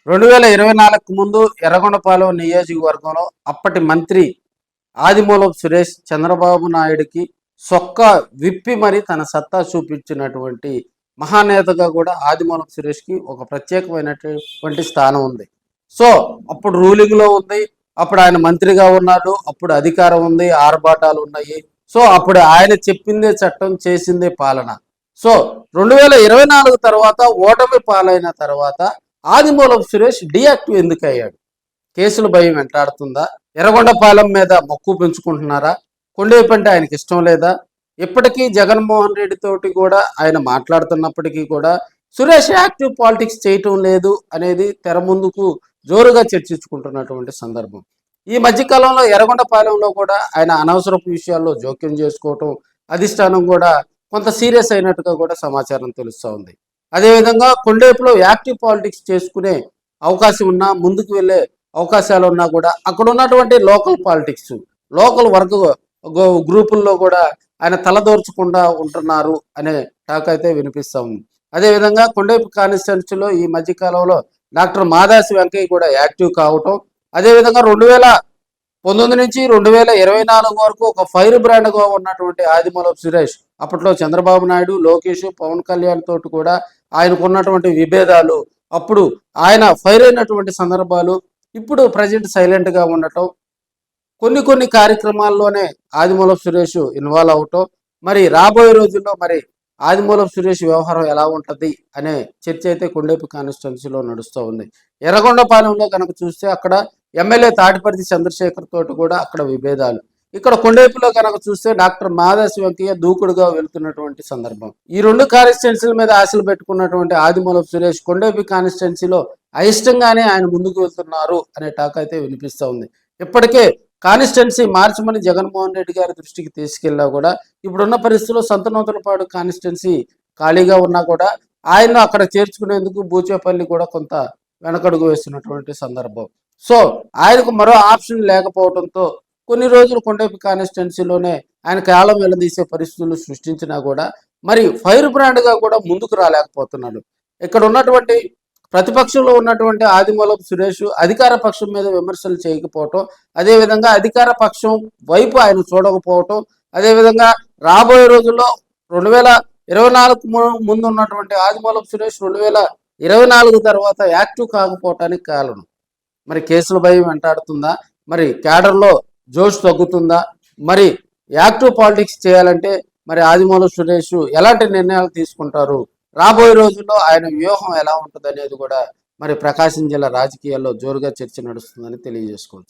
2024 ముందు ఎర్రగొండపాలెం నియోజకవర్గంలో అప్పటి మంత్రి ఆదిమూలపు సురేష్ చంద్రబాబు నాయుడికి సొక్కా విప్పి మరి తన సత్తా చూపించినటువంటి మహానేతగా కూడా ఆదిమూలపు సురేష్కి ఒక ప్రత్యేకమైనటువంటి స్థానం ఉంది. సో అప్పుడు రూలింగ్లో ఉంది, అప్పుడు ఆయన మంత్రిగా ఉన్నాడు, అప్పుడు అధికారం ఉంది, ఆర్భాటాలు ఉన్నాయి. సో అప్పుడు ఆయన చెప్పిందే చట్టం, చేసిందే పాలన. సో 2024 తర్వాత ఓటమి పాలైన తర్వాత ఆదిమూలపు సురేష్ డియాక్టివ్ ఎందుకు అయ్యాడు? కేసుల భయం వెంటాడుతుందా? ఎర్రగొండపాలెం మీద మక్కువ పెంచుకుంటున్నారా? కొండేపు అంటే ఆయనకి ఇష్టం లేదా? ఇప్పటికీ జగన్మోహన్ రెడ్డి తోటి కూడా ఆయన మాట్లాడుతున్నప్పటికీ కూడా సురేష్ యాక్టివ్ పాలిటిక్స్ చేయటం లేదు అనేది తెర ముందుకు జోరుగా చర్చించుకుంటున్నటువంటి సందర్భం. ఈ మధ్యకాలంలో ఎర్రగొండపాలెంలో కూడా ఆయన అనవసరపు విషయాల్లో జోక్యం చేసుకోవటం, అధిష్టానం కూడా కొంత సీరియస్ అయినట్టుగా కూడా సమాచారం తెలుస్తూ ఉంది. అదేవిధంగా కొండేపులో యాక్టివ్ పాలిటిక్స్ చేసుకునే అవకాశం ఉన్నా, ముందుకు వెళ్ళే అవకాశాలు ఉన్నా కూడా అక్కడ ఉన్నటువంటి లోకల్ పాలిటిక్స్, లోకల్ వర్గ గ్రూపుల్లో కూడా ఆయన తలదోర్చకుండా ఉంటున్నారు అనే టాక్ అయితే వినిపిస్తూ ఉంది. అదేవిధంగా కొండేపు కాన్స్టిట్యున్సీలో ఈ మధ్యకాలంలో డాక్టర్ మాదాసి వెంకయ్య కూడా యాక్టివ్ కావటం, అదేవిధంగా 2019 నుంచి 2024 వరకు ఒక ఫైర్ బ్రాండ్గా ఉన్నటువంటి ఆదిమూలపు సురేష్ అప్పట్లో చంద్రబాబు నాయుడు, లోకేష్, పవన్ కళ్యాణ్ తోటి కూడా ఆయనకు ఉన్నటువంటి విభేదాలు, అప్పుడు ఆయన ఫైర్ అయినటువంటి సందర్భాలు, ఇప్పుడు ప్రజెంట్ సైలెంట్గా ఉండటం, కొన్ని కార్యక్రమాల్లోనే ఆదిమూలపు సురేష్ ఇన్వాల్వ్ అవటం, మరి రాబోయే రోజుల్లో మరి ఆదిమూలపు సురేష్ వ్యవహారం ఎలా ఉంటుంది అనే చర్చ అయితే కొండేపు కాన్స్టిట్యున్సీలో నడుస్తూ ఉంది. ఎర్రగొండపాలెంలో కనుక చూస్తే అక్కడ ఎమ్మెల్యే తాటిపర్తి చంద్రశేఖర్ తోటి కూడా అక్కడ విభేదాలు. ఇక్కడ కొండేపులో కనుక చూస్తే డాక్టర్ మాదాసి వెంకయ్య దూకుడుగా వెళ్తున్నటువంటి సందర్భం. ఈ రెండు కాన్స్టిట్యున్సీల మీద ఆశలు పెట్టుకున్నటువంటి ఆదిమూలపు సురేష్ కొండేపు కాన్స్టిట్యున్సీలో అయిష్టంగానే ఆయన ముందుకు వెళ్తున్నారు అనే టాక్ అయితే వినిపిస్తూ ఉంది. ఇప్పటికే కాన్స్టిట్యున్సీ మార్చమని జగన్మోహన్ రెడ్డి గారి దృష్టికి తీసుకెళ్ళా కూడా ఇప్పుడున్న పరిస్థితుల్లో సంతనూతలపాడు కాన్స్టిట్యున్సీ ఖాళీగా ఉన్నా కూడా ఆయన్ను అక్కడ చేర్చుకునేందుకు బూచేపల్లి కూడా కొంత వెనకడుగు వేస్తున్నటువంటి సందర్భం. సో ఆయనకు మరో ఆప్షన్ లేకపోవడంతో కొన్ని రోజులు కొండేపు కాన్స్టిట్యున్సీలోనే ఆయన కాలం వెళ్లదీసే పరిస్థితులు సృష్టించినా కూడా మరి ఫైర్ బ్రాండ్గా కూడా ముందుకు రాలేకపోతున్నాడు. ఇక్కడ ఉన్నటువంటి ప్రతిపక్షంలో ఉన్నటువంటి ఆదిమూలపు సురేష్ అధికార పక్షం మీద విమర్శలు చేయకపోవటం, అదేవిధంగా అధికార పక్షం వైపు ఆయన చూడకపోవటం, అదేవిధంగా రాబోయే రోజుల్లో 2024 ముందు ఉన్నటువంటి ఆదిమూలపు సురేష్ 2024 తర్వాత యాక్టివ్ కాకపోవటానికి కారణం మరి కేసుల భయం వెంటాడుతుందా? మరి క్యాడర్లో జోష్ తగ్గుతుందా? మరి యాక్టివ్ పాలిటిక్స్ చేయాలంటే మరి ఆదిమూలపు సురేష్ ఎలాంటి నిర్ణయాలు తీసుకుంటారు? రాబోయే రోజుల్లో ఆయన వ్యూహం ఎలా ఉంటుంది అనేది కూడా మరి ప్రకాశం జిల్లా రాజకీయాల్లో జోరుగా చర్చ నడుస్తుందని తెలియజేసుకోవచ్చు.